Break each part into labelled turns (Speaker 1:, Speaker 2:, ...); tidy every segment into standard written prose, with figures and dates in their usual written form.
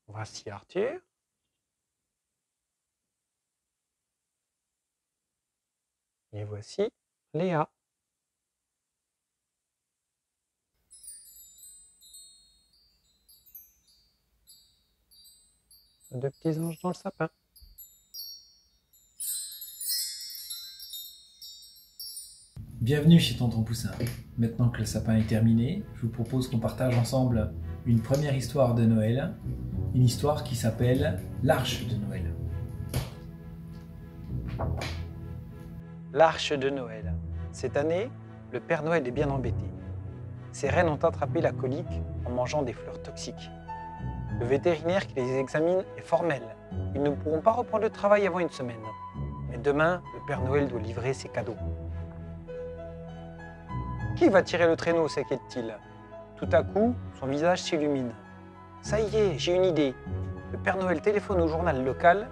Speaker 1: Voici Arthur. Et voici Léa. Deux petits anges dans le sapin.
Speaker 2: Bienvenue chez Tonton Poussin. Maintenant que le sapin est terminé, je vous propose qu'on partage ensemble une première histoire de Noël, une histoire qui s'appelle l'Arche de Noël.
Speaker 1: L'Arche de Noël. Cette année, le Père Noël est bien embêté. Ses rennes ont attrapé la colique en mangeant des fleurs toxiques. Le vétérinaire qui les examine est formel. Ils ne pourront pas reprendre le travail avant une semaine. Mais demain, le Père Noël doit livrer ses cadeaux. Qui va tirer le traîneau, s'inquiète-t-il. Tout à coup, son visage s'illumine. Ça y est, j'ai une idée. Le Père Noël téléphone au journal local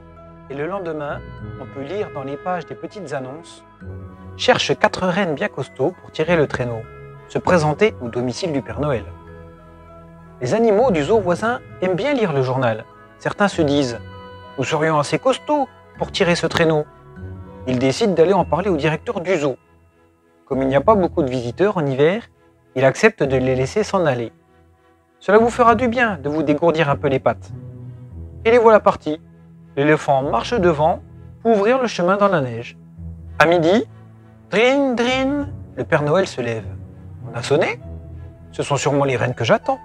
Speaker 1: et le lendemain, on peut lire dans les pages des petites annonces « Cherche 4 rennes bien costauds pour tirer le traîneau. Se présenter au domicile du Père Noël. » Les animaux du zoo voisin aiment bien lire le journal. Certains se disent « Nous serions assez costauds pour tirer ce traîneau. » Ils décident d'aller en parler au directeur du zoo. Comme il n'y a pas beaucoup de visiteurs en hiver, il accepte de les laisser s'en aller. Cela vous fera du bien de vous dégourdir un peu les pattes. Et les voilà partis. L'éléphant marche devant pour ouvrir le chemin dans la neige. À midi, drin, drin, le Père Noël se lève. On a sonné? Ce sont sûrement les rennes que j'attends.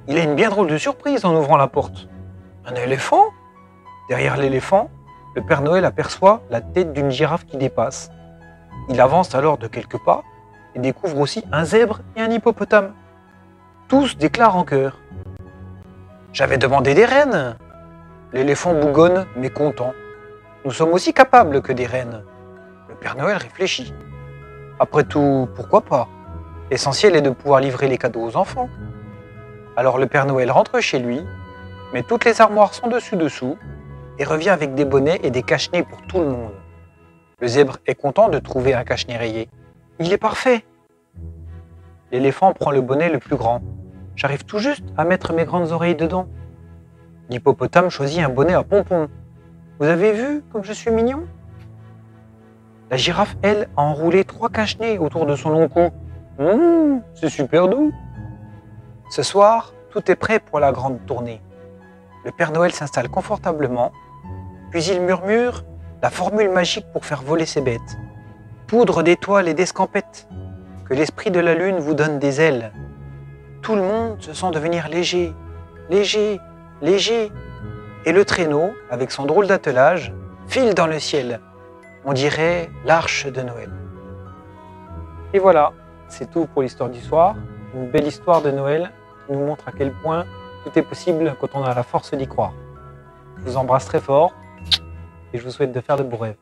Speaker 1: Il a une bien drôle de surprise en ouvrant la porte. Un éléphant? Derrière l'éléphant, le Père Noël aperçoit la tête d'une girafe qui dépasse. Il avance alors de quelques pas et découvre aussi un zèbre et un hippopotame. Tous déclarent en chœur « J'avais demandé des rennes !» L'éléphant bougonne, mécontent. « Nous sommes aussi capables que des rennes. » Le Père Noël réfléchit. Après tout, pourquoi pas? L'essentiel est de pouvoir livrer les cadeaux aux enfants. Alors le Père Noël rentre chez lui, met toutes les armoires son dessus-dessous et revient avec des bonnets et des cache-nez pour tout le monde. Le zèbre est content de trouver un cache-nez rayé. Il est parfait. L'éléphant prend le bonnet le plus grand. J'arrive tout juste à mettre mes grandes oreilles dedans. L'hippopotame choisit un bonnet à pompons. Vous avez vu comme je suis mignon? La girafe, elle, a enroulé 3 cache-nez autour de son long cou. C'est super doux. Ce soir, tout est prêt pour la grande tournée. Le Père Noël s'installe confortablement, puis il murmure la formule magique pour faire voler ses bêtes. Poudre d'étoiles et d'escampettes, que l'esprit de la lune vous donne des ailes. Tout le monde se sent devenir léger, léger, léger. Et le traîneau, avec son drôle d'attelage, file dans le ciel. On dirait l'Arche de Noël. Et voilà, c'est tout pour l'histoire du soir. Une belle histoire de Noël qui nous montre à quel point tout est possible quand on a la force d'y croire. Je vous embrasse très fort et je vous souhaite de faire de beaux rêves.